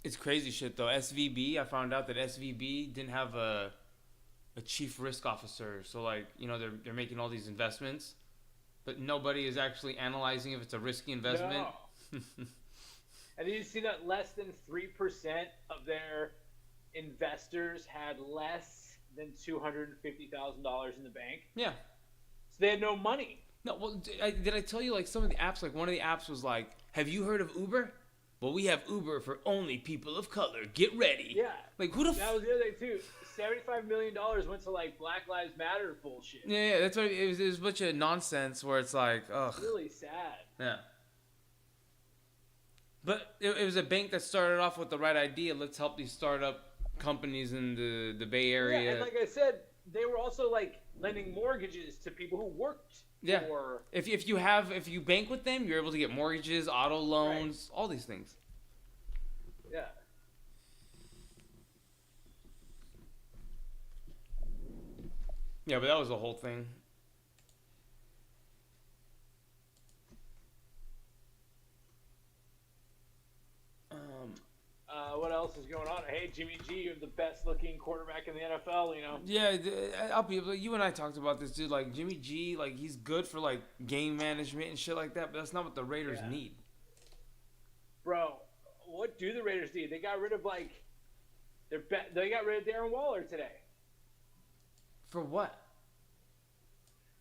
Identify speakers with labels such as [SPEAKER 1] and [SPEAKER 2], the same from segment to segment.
[SPEAKER 1] It's crazy shit though. SVB, I found out that SVB didn't have a chief risk officer. So like, they're making all these investments, but nobody is actually analyzing if it's a risky investment.
[SPEAKER 2] No. And did you see that less than 3% of their investors had less than $250,000 in the bank?
[SPEAKER 1] Yeah.
[SPEAKER 2] So they had no money.
[SPEAKER 1] No, well, did I tell you like some of the apps? Like one of the apps was like, "Have you heard of Uber? Well, we have Uber for only people of color. Get ready."
[SPEAKER 2] Yeah.
[SPEAKER 1] Like who the?
[SPEAKER 2] That was the other thing too. $75 million went to like Black Lives Matter bullshit.
[SPEAKER 1] Yeah, that's what it was. A bunch of nonsense where it's like, ugh.
[SPEAKER 2] Really sad.
[SPEAKER 1] Yeah. But it was a bank that started off with the right idea. Let's help these startup companies in the Bay Area.
[SPEAKER 2] Yeah, and like I said, they were also like lending mortgages to people who worked.
[SPEAKER 1] Yeah.
[SPEAKER 2] For...
[SPEAKER 1] If you bank with them, you're able to get mortgages, auto loans, all these things.
[SPEAKER 2] Yeah.
[SPEAKER 1] Yeah, but that was the whole thing.
[SPEAKER 2] What else is going on? Hey, Jimmy G, you're the best-looking quarterback in the NFL.
[SPEAKER 1] Yeah, I'll be. You and I talked about this, dude. Like Jimmy G, like he's good for like game management and shit like that, but that's not what the Raiders need.
[SPEAKER 2] Bro, what do the Raiders need? They got rid of they got rid of Darren Waller today.
[SPEAKER 1] For what?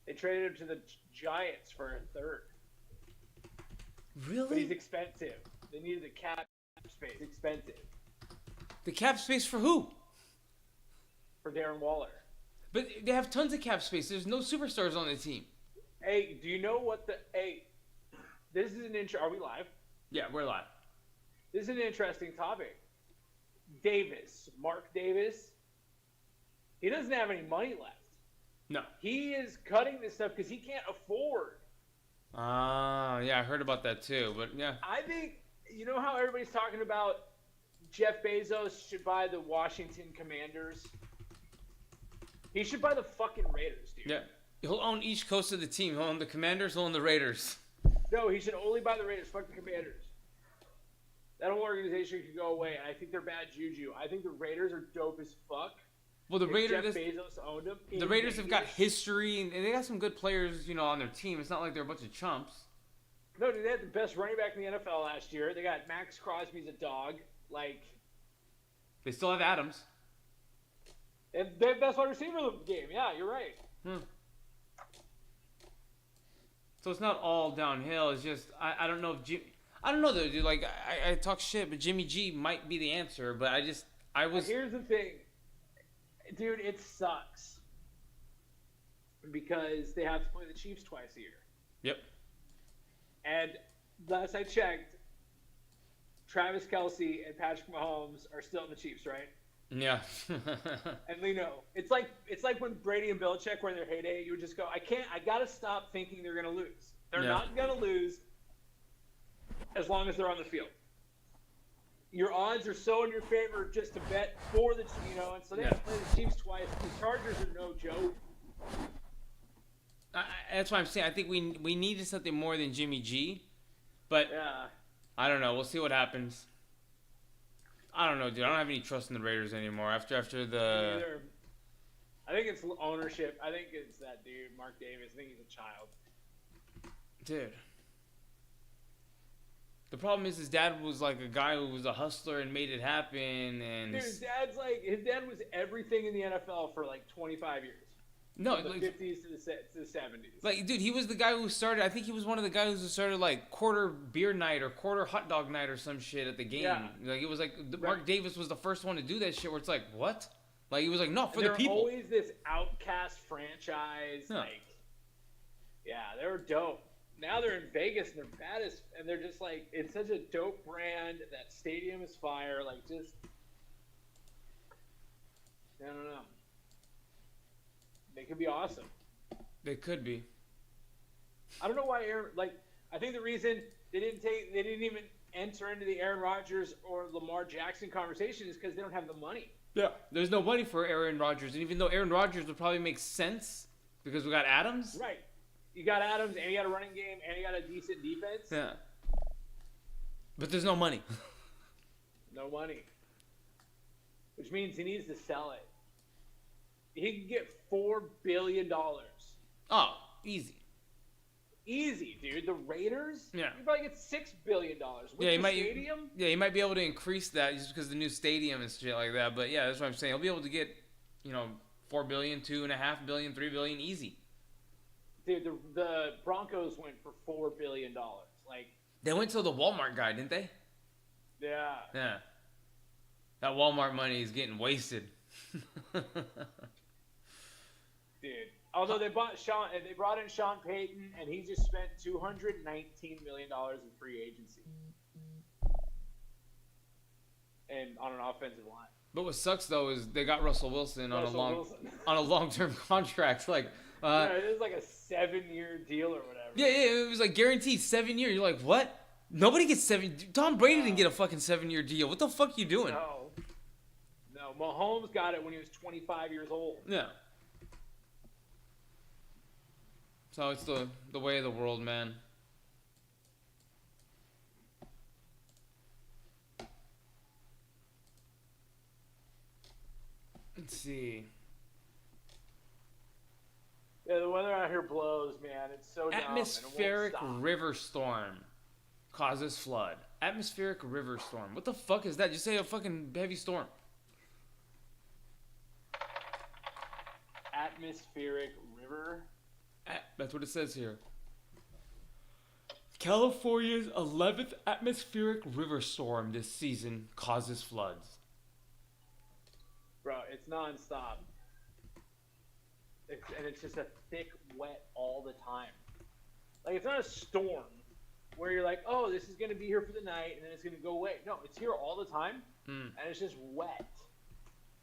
[SPEAKER 2] They traded him to the Giants for a third.
[SPEAKER 1] Really?
[SPEAKER 2] But he's expensive. They needed the cap space. Expensive.
[SPEAKER 1] The cap space for who?
[SPEAKER 2] For Darren Waller.
[SPEAKER 1] But they have tons of cap space. There's no superstars on the team.
[SPEAKER 2] Hey, do you know what this is an intro. Are we live?
[SPEAKER 1] Yeah, we're live.
[SPEAKER 2] This is an interesting topic. Mark Davis, he doesn't have any money left.
[SPEAKER 1] No.
[SPEAKER 2] He is cutting this stuff because he can't afford.
[SPEAKER 1] Yeah, I heard about that too, but yeah.
[SPEAKER 2] I think, you know how everybody's talking about Jeff Bezos should buy the Washington Commanders? He should buy the fucking Raiders, dude.
[SPEAKER 1] Yeah. He'll own each coast of the team. He'll own the Commanders, he'll own the Raiders.
[SPEAKER 2] No, he should only buy the Raiders. Fuck the Commanders. That whole organization could go away. I think they're bad juju. I think the Raiders are dope as fuck.
[SPEAKER 1] Well, the Raiders.
[SPEAKER 2] Jeff Bezos owned them.
[SPEAKER 1] The Raiders have got history, and they got some good players, on their team. It's not like they're a bunch of chumps.
[SPEAKER 2] No, dude, they had the best running back in the NFL last year. They got Max Crosby's a dog.
[SPEAKER 1] They still have Adams.
[SPEAKER 2] And they have the best wide receiver in the game. Yeah, you're right.
[SPEAKER 1] So it's not all downhill. It's just I don't know if I don't know though, dude. Like I talk shit, but Jimmy G might be the answer. But
[SPEAKER 2] Here's the thing, dude. It sucks because they have to play the Chiefs twice a year.
[SPEAKER 1] Yep.
[SPEAKER 2] And last I checked, Travis Kelce and Patrick Mahomes are still in the Chiefs, right?
[SPEAKER 1] Yeah.
[SPEAKER 2] And it's like when Brady and Belichick were in their heyday. You would just go, I gotta stop thinking they're gonna lose. They're not gonna lose as long as they're on the field. Your odds are so in your favor just to bet for the and so they have to play the Chiefs twice. The Chargers are no joke.
[SPEAKER 1] That's why I'm saying I think we needed something more than Jimmy G, but I don't know. We'll see what happens. I don't know, dude. I don't have any trust in the Raiders anymore after the.
[SPEAKER 2] I think it's ownership. I think it's that dude, Mark Davis. I think he's a child.
[SPEAKER 1] Dude. The problem is his dad was like a guy who was a hustler and made it happen. And
[SPEAKER 2] dude, his dad was everything in the NFL for like 25 years.
[SPEAKER 1] No,
[SPEAKER 2] from the 50s to the 70s.
[SPEAKER 1] Like, dude, he was the guy who started. I think he was one of the guys who started like quarter beer night or quarter hot dog night or some shit at the game. Yeah. Like it was like Mark Davis was the first one to do that shit. Where it's like, what? Like he was like, no, for the people.
[SPEAKER 2] Always this outcast franchise. Yeah. They were dope. Now they're in Vegas and they're bad and they're just like, it's such a dope brand. That stadium is fire. Like just, I don't know. They could be awesome.
[SPEAKER 1] They could be.
[SPEAKER 2] I don't know why I think the reason they didn't even enter into the Aaron Rodgers or Lamar Jackson conversation is because they don't have the money.
[SPEAKER 1] Yeah, there's no money for Aaron Rodgers, and even though Aaron Rodgers would probably make sense because we got Adams.
[SPEAKER 2] Right. You got Adams, and you got a running game, and you got a decent defense.
[SPEAKER 1] Yeah. But there's no money.
[SPEAKER 2] No no money, which means he needs to sell it. He can get $4 billion.
[SPEAKER 1] Oh, easy.
[SPEAKER 2] Easy, dude. The Raiders?
[SPEAKER 1] Yeah.
[SPEAKER 2] You probably get $6 billion. With
[SPEAKER 1] Yeah, he
[SPEAKER 2] the
[SPEAKER 1] might.
[SPEAKER 2] stadium?
[SPEAKER 1] Yeah, he might be able to increase that just because of the new stadium and shit like that. But yeah, that's what I'm saying. He'll be able to get, 4 billion, 2.5 billion, 3 billion, easy.
[SPEAKER 2] Dude, the Broncos went for $4 billion. Like,
[SPEAKER 1] They went to the Walmart guy, didn't they?
[SPEAKER 2] yeah.
[SPEAKER 1] Yeah. That Walmart money is getting wasted.
[SPEAKER 2] Dude. Although they brought in Sean Payton, and he just spent $219 million in free agency, and on an offensive line.
[SPEAKER 1] But what sucks though is they got Russell Wilson on
[SPEAKER 2] Wilson.
[SPEAKER 1] a long-term contract. Like,
[SPEAKER 2] yeah, it was like a 7-year deal or whatever.
[SPEAKER 1] yeah, it was like guaranteed 7 years. You're like, what? Nobody gets 7. Tom Brady didn't get a fucking 7-year deal. What the fuck you doing?
[SPEAKER 2] No, Mahomes got it when he was 25 years old.
[SPEAKER 1] Yeah. So it's the way of the world, man. Let's see.
[SPEAKER 2] Yeah, the weather out here blows, man. It's so dumb.
[SPEAKER 1] Atmospheric
[SPEAKER 2] and it won't stop.
[SPEAKER 1] river storm causes flood. Atmospheric river storm. What the fuck is that? Just say a fucking heavy storm.
[SPEAKER 2] Atmospheric river.
[SPEAKER 1] That's what it says here. California's 11th atmospheric river storm this season causes floods.
[SPEAKER 2] Bro, it's nonstop. And it's just a thick, wet all the time. Like, it's not a storm where you're like, oh, this is going to be here for the night and then it's going to go away. No, it's here all the time, and it's just wet.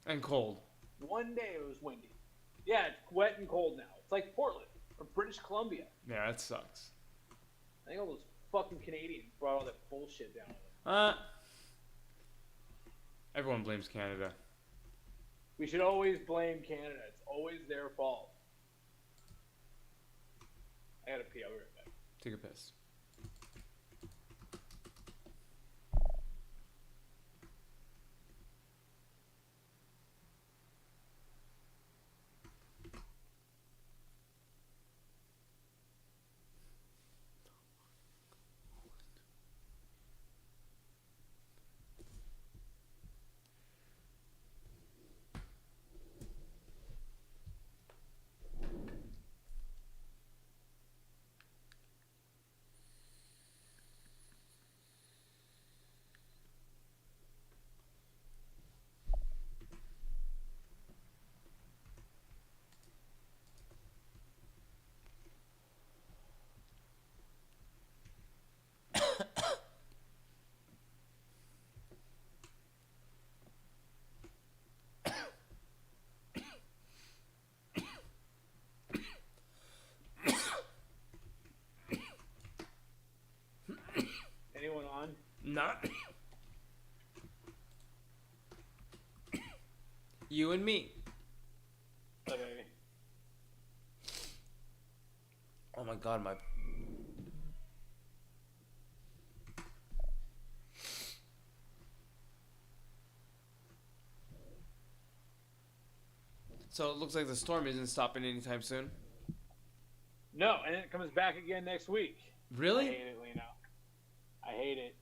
[SPEAKER 1] And cold.
[SPEAKER 2] One day it was windy. Yeah, it's wet and cold now. It's like Portland or British Columbia.
[SPEAKER 1] Yeah, that sucks.
[SPEAKER 2] I think all those fucking Canadians brought all that bullshit down with them.
[SPEAKER 1] Everyone blames Canada.
[SPEAKER 2] We should always blame Canada. It's always their fault. I gotta pee. I'll be right back.
[SPEAKER 1] Take a piss.
[SPEAKER 2] Anyone on?
[SPEAKER 1] Not. You and me.
[SPEAKER 2] Oh, baby.
[SPEAKER 1] Oh my god, my. So it looks like the storm isn't stopping anytime soon.
[SPEAKER 2] No, and it comes back again next week.
[SPEAKER 1] Really?
[SPEAKER 2] I hate it, Lino. I hate it.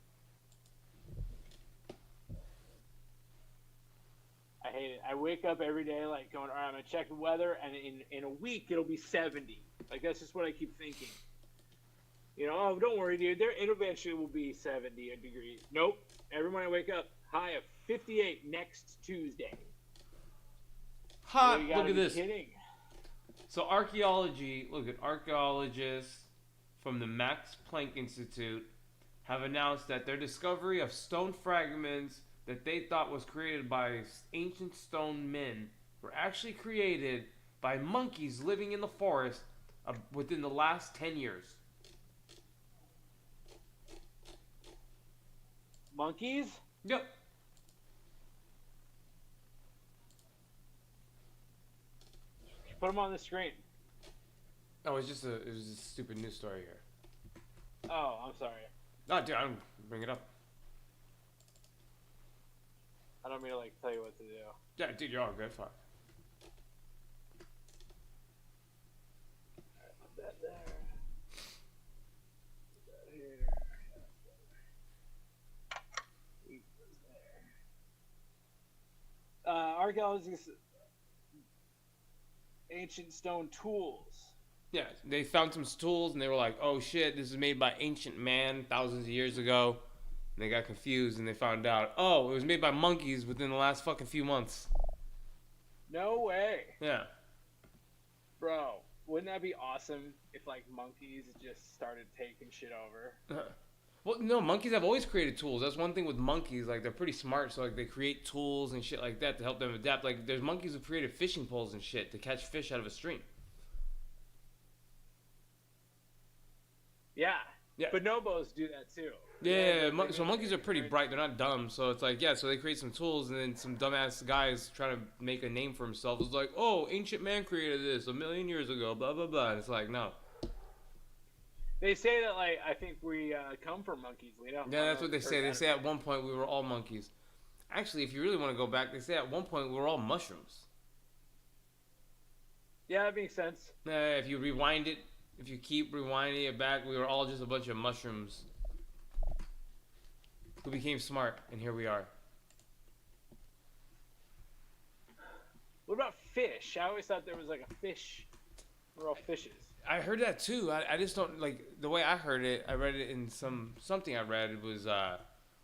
[SPEAKER 2] I hate it. I wake up every day like going, all right, I'm going to check the weather, and in a week it'll be 70. Like, that's just what I keep thinking. You know, oh, don't worry, dude. It eventually will be 70 degrees. Nope. Every morning I wake up, high of 58 next Tuesday.
[SPEAKER 1] Ha!
[SPEAKER 2] You
[SPEAKER 1] Look
[SPEAKER 2] gotta
[SPEAKER 1] at
[SPEAKER 2] be
[SPEAKER 1] this.
[SPEAKER 2] kidding.
[SPEAKER 1] So archaeology, look at archaeologists from the Max Planck Institute have announced that their discovery of stone fragments that they thought was created by ancient stone men were actually created by monkeys living in the forest within the last 10 years.
[SPEAKER 2] Monkeys?
[SPEAKER 1] Yep.
[SPEAKER 2] Put them on the screen.
[SPEAKER 1] Oh, it was a stupid news story here.
[SPEAKER 2] Oh, I'm sorry.
[SPEAKER 1] Oh, dude, I'm bring it up.
[SPEAKER 2] I don't mean to like tell you what to do.
[SPEAKER 1] Yeah, dude, you're all good. Fuck.
[SPEAKER 2] Put that there. Put that here. Wheat goes there. Archaeologists, ancient stone tools.
[SPEAKER 1] Yeah, they found some tools and they were like, "Oh shit, this is made by ancient man thousands of years ago." And they got confused and they found out, "Oh, it was made by monkeys within the last fucking few months."
[SPEAKER 2] No way.
[SPEAKER 1] Yeah.
[SPEAKER 2] Bro, wouldn't that be awesome if like monkeys just started taking shit over?
[SPEAKER 1] Well, no, monkeys have always created tools. That's one thing with monkeys. Like, they're pretty smart, so like they create tools and shit like that to help them adapt. Like, there's monkeys who created fishing poles and shit to catch fish out of a stream.
[SPEAKER 2] Yeah.
[SPEAKER 1] Yeah.
[SPEAKER 2] Bonobos do that too.
[SPEAKER 1] Yeah, so monkeys are pretty bright. They're not dumb. So it's like, yeah, so they create some tools, and then some dumbass guys trying to make a name for himself is like, "Oh, ancient man created this 1,000,000 years ago, blah, blah, blah." And it's like, no.
[SPEAKER 2] They say that, like, I think we come from monkeys, Lito.
[SPEAKER 1] Yeah, that's what they say. They say at one point we were all monkeys. Actually, if you really want to go back, they say at one point we were all mushrooms.
[SPEAKER 2] Yeah, that makes sense.
[SPEAKER 1] If you rewind it, if you keep rewinding it back, we were all just a bunch of mushrooms who became smart, and here we are.
[SPEAKER 2] What about fish? I always thought there was like a fish. We're all fishes.
[SPEAKER 1] I heard that too. I just don't like the way I heard it. I read it in something I read. It was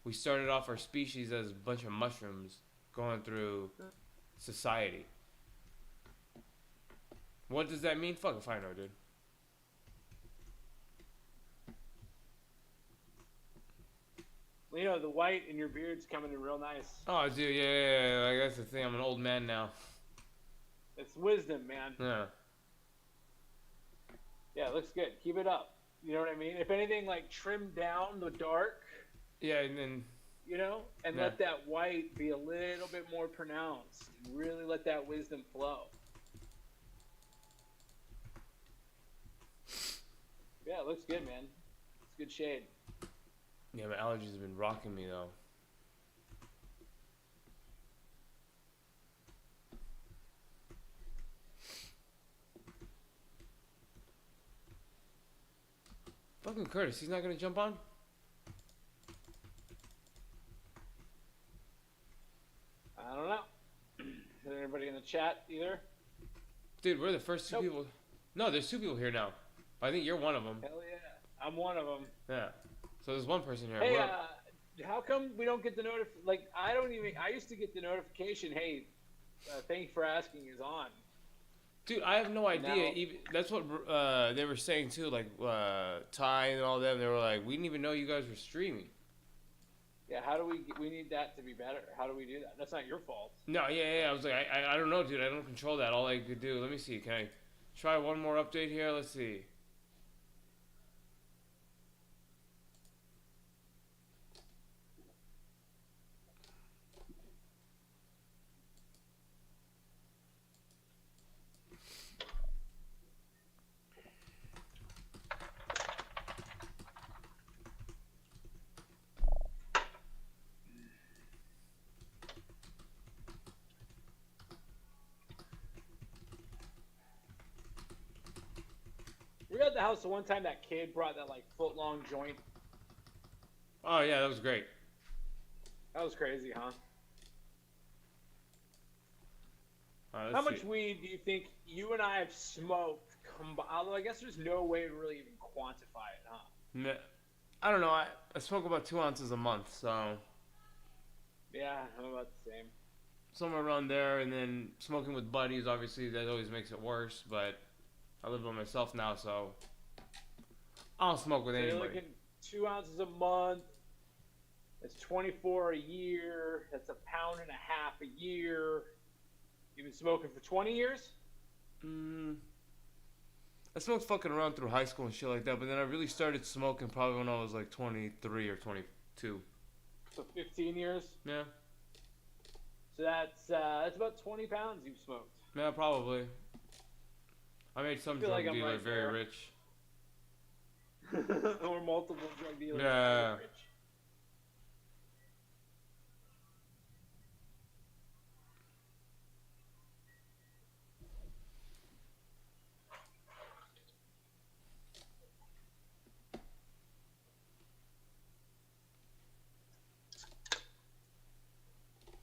[SPEAKER 1] we started off our species as a bunch of mushrooms going through society. What does that mean? Fuck if I know, dude.
[SPEAKER 2] You know, the white in your beard's coming in real nice.
[SPEAKER 1] Oh, dude, yeah. Like, that's the thing. I'm an old man now.
[SPEAKER 2] It's wisdom, man.
[SPEAKER 1] Yeah.
[SPEAKER 2] Yeah, it looks good. Keep it up. You know what I mean? If anything, like, trim down the dark.
[SPEAKER 1] Yeah, and then...
[SPEAKER 2] You know? And let that white be a little bit more pronounced. And really let that wisdom flow. Yeah, it looks good, man. It's good shade.
[SPEAKER 1] Yeah, my allergies have been rocking me, though. Fucking Curtis, he's not gonna jump on?
[SPEAKER 2] I don't know. Is there anybody in the chat either?
[SPEAKER 1] Dude, we're the first two people. No, there's two people here now. I think you're one of them.
[SPEAKER 2] Hell yeah. I'm one of them.
[SPEAKER 1] Yeah. So there's one person here.
[SPEAKER 2] Hey, how come we don't get the I used to get the notification, hey, thank you for asking is on.
[SPEAKER 1] Dude, I have no idea. Even that's what they were saying too. Like Ty and all them, they were like, we didn't even know you guys were streaming.
[SPEAKER 2] Yeah, how do we need that to be better? How do we do that? That's not your fault.
[SPEAKER 1] No, yeah. I was like, I don't know, dude. I don't control that. All I could do. Let me see. Can I try one more update here? Let's see.
[SPEAKER 2] We were at the house the one time that kid brought that like foot-long joint.
[SPEAKER 1] Oh yeah, that was great.
[SPEAKER 2] That was crazy, huh?
[SPEAKER 1] How
[SPEAKER 2] much weed do you think you and I have smoked? Although I guess there's no way to really even quantify it, huh?
[SPEAKER 1] I don't know. I smoke about 2 ounces a month, so.
[SPEAKER 2] Yeah, I'm about the same.
[SPEAKER 1] Somewhere around there, and then smoking with buddies, obviously, that always makes it worse, but I live by myself now, so I don't smoke with anybody.
[SPEAKER 2] You're looking 2 ounces a month. That's 24 a year. That's 1.5 pounds a year. You've been smoking for 20 years?
[SPEAKER 1] I smoked fucking around through high school and shit like that, but then I really started smoking probably when I was like 23 or 22.
[SPEAKER 2] So 15 years?
[SPEAKER 1] Yeah.
[SPEAKER 2] So that's about 20 pounds you've smoked.
[SPEAKER 1] Yeah, probably. I made some drug dealer very rich.
[SPEAKER 2] Or multiple drug dealers
[SPEAKER 1] Yeah.
[SPEAKER 2] very rich.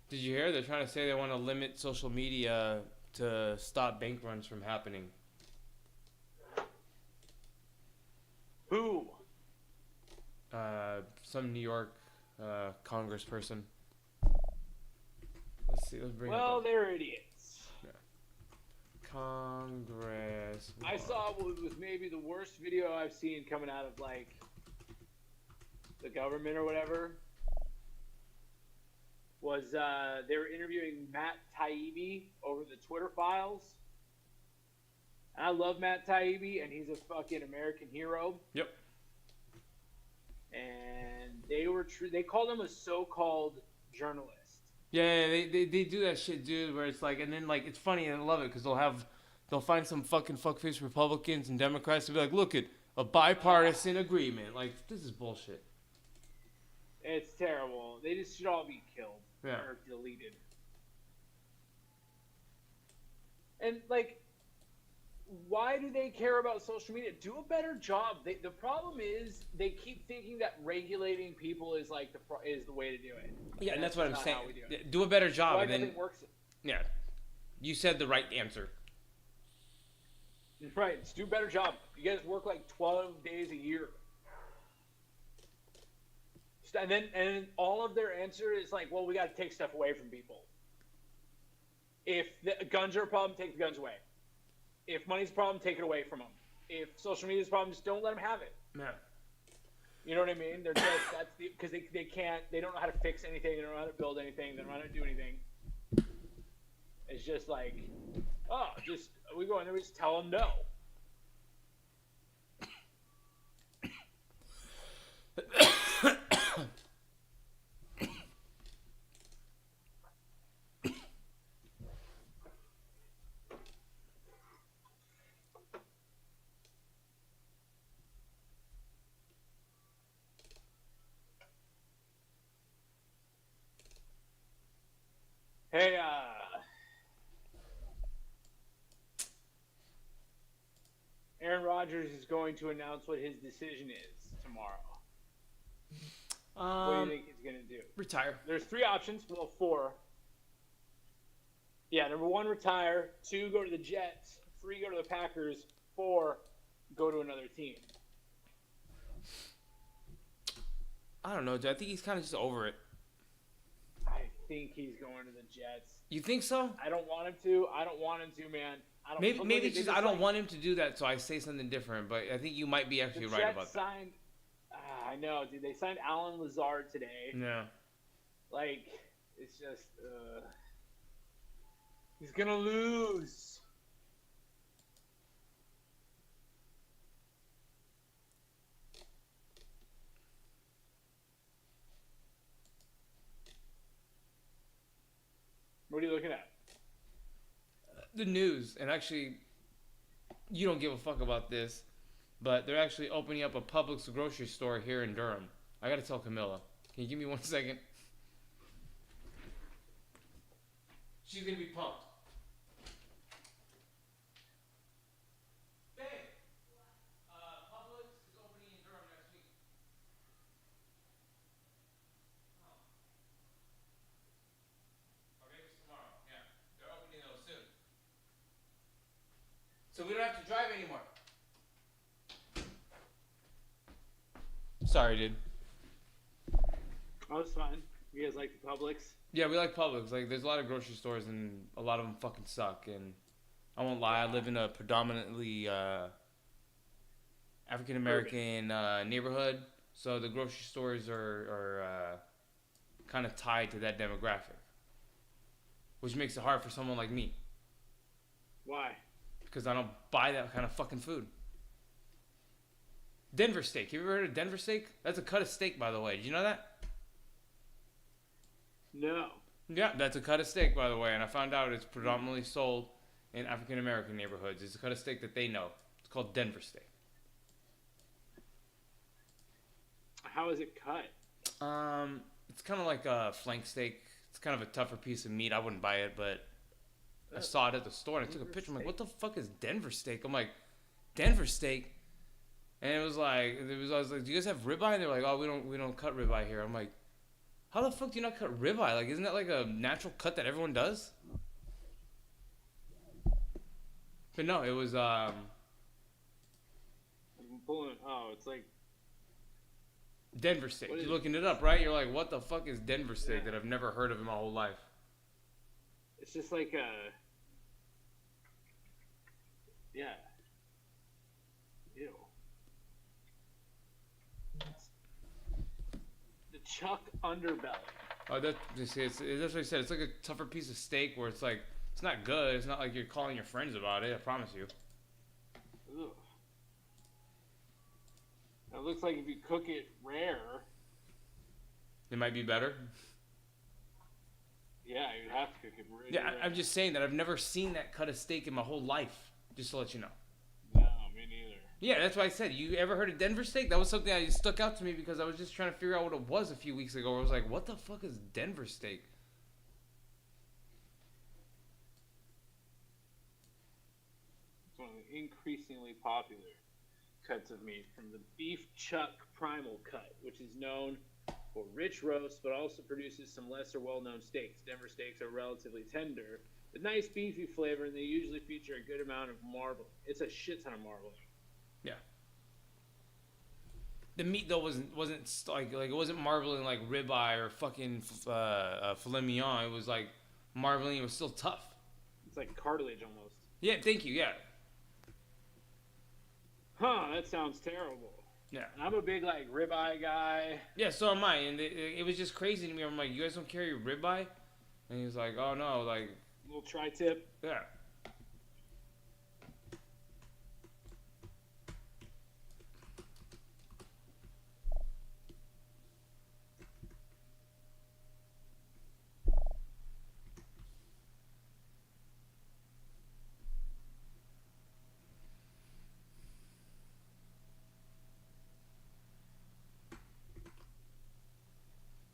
[SPEAKER 1] Did you hear? They're trying to say they want to limit social media to stop bank runs from happening.
[SPEAKER 2] Who?
[SPEAKER 1] Some New York congressperson. Let's see. Let's bring it
[SPEAKER 2] Well,
[SPEAKER 1] up.
[SPEAKER 2] they're idiots.
[SPEAKER 1] Congress.
[SPEAKER 2] I saw what was maybe the worst video I've seen coming out of like the government or whatever. Was they were interviewing Matt Taibbi over the Twitter files. And I love Matt Taibbi, and he's a fucking American hero.
[SPEAKER 1] Yep.
[SPEAKER 2] And they called him a so-called journalist.
[SPEAKER 1] Yeah, they do that shit, dude. Where it's like, and then like it's funny, and I love it because they'll find some fucking fuckface Republicans and Democrats to be like, look at a bipartisan agreement. Like, this is bullshit.
[SPEAKER 2] It's terrible. They just should all be killed
[SPEAKER 1] Yeah.
[SPEAKER 2] or deleted. And like, why do they care about social media? Do a better job. The problem is they keep thinking that regulating people is like is the way to do it.
[SPEAKER 1] Yeah, and that's what I'm
[SPEAKER 2] not
[SPEAKER 1] saying.
[SPEAKER 2] how we do it.
[SPEAKER 1] Do a better job,
[SPEAKER 2] Why
[SPEAKER 1] and
[SPEAKER 2] doesn't
[SPEAKER 1] then
[SPEAKER 2] it work?
[SPEAKER 1] yeah, you said the right answer.
[SPEAKER 2] Right, just do a better job. You guys work like 12 days a year. And then all of their answer is like, well, we got to take stuff away from people. If the guns are a problem, take the guns away. If money's a problem, take it away from them. If social media's a problem, just don't let them have it.
[SPEAKER 1] Yeah.
[SPEAKER 2] You know what I mean? They're just because they don't know how to fix anything. They don't know how to build anything. They don't know how to do anything. It's just like, oh, just we go in there, we just tell them no. Hey, Aaron Rodgers is going to announce what his decision is tomorrow. What do you think he's going to do?
[SPEAKER 1] Retire.
[SPEAKER 2] There's 3 options. Well, 4. Yeah, number 1, retire. 2, go to the Jets. 3, go to the Packers. 4, go to another team.
[SPEAKER 1] I don't know, dude. I think he's kind of just over it.
[SPEAKER 2] I think he's going to the Jets.
[SPEAKER 1] You think so?
[SPEAKER 2] I don't want him to. I don't want him to, man.
[SPEAKER 1] Maybe it's just I don't want him to do that, so I say something different. But I think you might be actually right about that.
[SPEAKER 2] Signed, I know, dude. They signed Alan Lazard today.
[SPEAKER 1] Yeah.
[SPEAKER 2] Like, it's just, he's gonna lose. What are you looking at?
[SPEAKER 1] The news, and actually, you don't give a fuck about this, but they're actually opening up a Publix grocery store here in Durham. I gotta tell Camilla. Can you give me 1 second? She's gonna be pumped. Babe, Publix is opening in Durham next week. Or maybe it's tomorrow. Yeah, they're opening those soon. So we don't have to drive anymore. Sorry, dude.
[SPEAKER 2] Oh, it's fine. You guys like the Publix?
[SPEAKER 1] Yeah, we like Publix. Like, there's a lot of grocery stores, and a lot of them fucking suck. And I won't lie, I live in a predominantly African American neighborhood, so the grocery stores are kind of tied to that demographic, which makes it hard for someone like me
[SPEAKER 2] Why?
[SPEAKER 1] because I don't buy that kind of fucking food. Denver steak. You ever heard of Denver steak? That's a cut of steak, by the way. Did you know that?
[SPEAKER 2] No.
[SPEAKER 1] Yeah, that's a cut of steak, by the way, and I found out it's predominantly sold in African American neighborhoods. It's a cut of steak that they know. It's called Denver steak.
[SPEAKER 2] How is it cut?
[SPEAKER 1] It's kind of like a flank steak. It's kind of a tougher piece of meat. I wouldn't buy it, but I saw it at the store and I took a picture. I'm like, what the fuck is Denver steak? I'm like, Denver steak? And I was like, do you guys have ribeye? And they're like, oh, we don't cut ribeye here. I'm like, How the fuck do you not cut ribeye? Like, isn't that like a natural cut that everyone does? But no, it was
[SPEAKER 2] I'm pulling. Oh, it's like
[SPEAKER 1] Denver steak.
[SPEAKER 2] What is
[SPEAKER 1] You're looking it up, right? You're like, what the fuck is Denver steak that I've never heard of in my whole life?
[SPEAKER 2] it's just like a yeah. Ew. The chuck underbelly.
[SPEAKER 1] Oh, that's what I said. It's like a tougher piece of steak where it's like, it's not good. It's not like you're calling your friends about it. I promise you.
[SPEAKER 2] Ugh. It looks like if you cook it rare,
[SPEAKER 1] It might be better.
[SPEAKER 2] yeah, you'd have to cook it rare.
[SPEAKER 1] Yeah, I'm just saying that I've never seen that cut of steak in my whole life. Just to let you know.
[SPEAKER 2] No, me neither.
[SPEAKER 1] Yeah, that's why I said. You ever heard of Denver steak? That was something that stuck out to me because I was just trying to figure out what it was a few weeks ago. Where I was like, what the fuck is Denver steak?
[SPEAKER 2] It's one of the increasingly popular cuts of meat from the beef chuck primal cut, which is known for rich roast, but also produces some lesser well-known steaks. Denver steaks are relatively tender, with nice beefy flavor, and they usually feature a good amount of marbling. It's a shit ton of marbling.
[SPEAKER 1] Yeah. The meat though wasn't like it wasn't marbling like ribeye or fucking filet mignon. It was like marbling. It was still tough.
[SPEAKER 2] It's like cartilage almost.
[SPEAKER 1] Yeah, thank you. Yeah.
[SPEAKER 2] Huh, that sounds terrible.
[SPEAKER 1] Yeah.
[SPEAKER 2] And I'm a big like ribeye guy.
[SPEAKER 1] Yeah, so am I. And it was just crazy to me. I'm like, you guys don't carry ribeye? And he was like, oh no, like,
[SPEAKER 2] Little tri-tip.
[SPEAKER 1] yeah.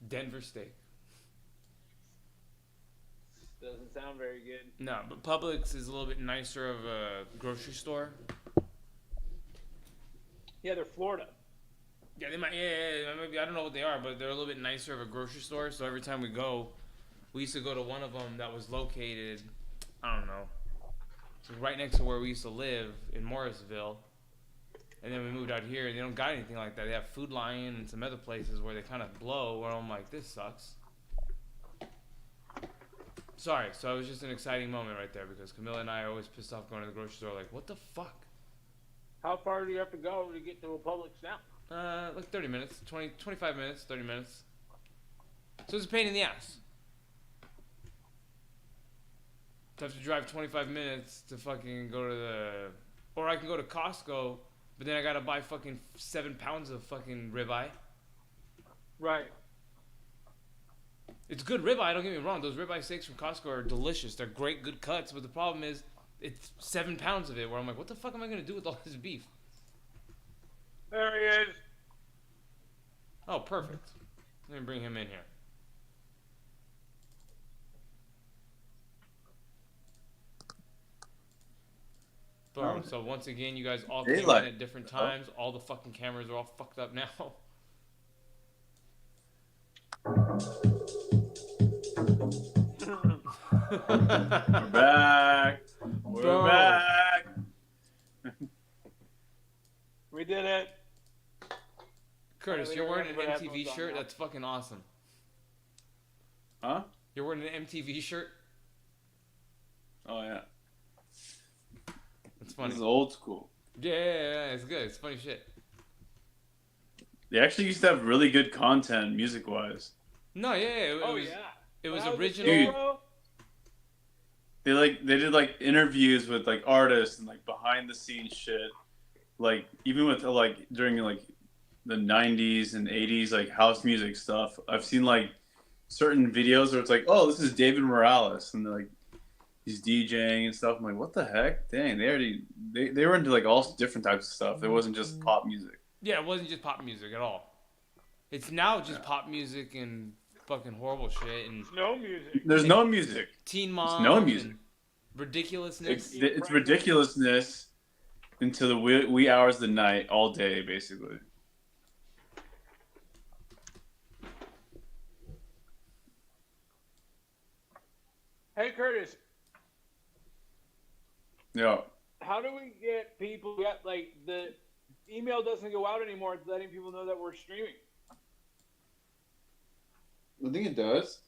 [SPEAKER 1] Denver steak.
[SPEAKER 2] Doesn't sound very good.
[SPEAKER 1] No, but Publix is a little bit nicer of a grocery store.
[SPEAKER 2] Yeah, they're Florida.
[SPEAKER 1] Yeah, they might. Yeah, maybe I don't know what they are, but they're a little bit nicer of a grocery store. So every time we go, we used to go to one of them that was located, I don't know, right next to where we used to live in Morrisville. And then we moved out here, and they don't got anything like that. They have Food Lion and some other places where they kind of blow, where I'm like, this sucks. Sorry, so it was just an exciting moment right there because Camilla and I are always pissed off going to the grocery store like, what the fuck?
[SPEAKER 2] How far do you have to go to get to a Publix now?
[SPEAKER 1] Like 30 minutes, 25 minutes, 30 minutes. So it's a pain in the ass. To have to drive 25 minutes to fucking go to the... Or I can go to Costco, but then I gotta buy fucking 7 pounds of fucking ribeye.
[SPEAKER 2] Right.
[SPEAKER 1] It's good ribeye, don't get me wrong. Those ribeye steaks from Costco are delicious. They're great, good cuts, but the problem is it's 7 pounds of it where I'm like, what the fuck am I gonna do with all this beef?
[SPEAKER 2] There he is.
[SPEAKER 1] Oh, perfect. Let me bring him in here. Boom. So once again, you guys all came in at different times. All the fucking cameras are all fucked up now.
[SPEAKER 3] We're back. We're back.
[SPEAKER 2] We did it.
[SPEAKER 1] Curtis, you're wearing an MTV shirt? That's fucking awesome.
[SPEAKER 3] Huh?
[SPEAKER 1] You're wearing an MTV shirt?
[SPEAKER 3] Oh, yeah.
[SPEAKER 1] That's funny.
[SPEAKER 3] This is old school.
[SPEAKER 1] Yeah, it's good. It's funny shit.
[SPEAKER 3] They actually used to have really good content music-wise.
[SPEAKER 1] No, yeah. It was original.
[SPEAKER 3] They did like interviews with like artists and like behind the scenes shit. Like even with like during like the 90s and 80s like house music stuff. I've seen like certain videos where it's like, oh, this is David Morales, and they're like he's DJing and stuff. I'm like, what the heck? Dang, they were into like all different types of stuff. It wasn't just pop music.
[SPEAKER 1] Yeah, it wasn't just pop music at all. It's now just pop music and fucking horrible shit and
[SPEAKER 2] no music.
[SPEAKER 3] There's no music.
[SPEAKER 1] Teen Mom.
[SPEAKER 3] There's no music.
[SPEAKER 1] Ridiculousness.
[SPEAKER 3] It's ridiculousness until the wee hours of the night, all day, basically.
[SPEAKER 2] Hey Curtis,
[SPEAKER 3] Yeah.
[SPEAKER 2] how do we get people? Get like the email doesn't go out anymore, letting people know that we're streaming.
[SPEAKER 3] I think it does.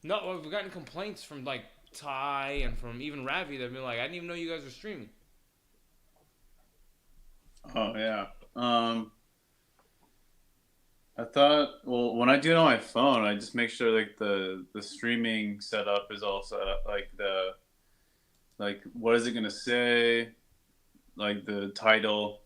[SPEAKER 1] No, well, we've gotten complaints from like Ty and from even Ravi. They've been like, I didn't even know you guys were streaming.
[SPEAKER 3] Oh yeah. I thought, well, when I do it on my phone, I just make sure like the streaming setup is all set up, like what is it gonna say, like the title,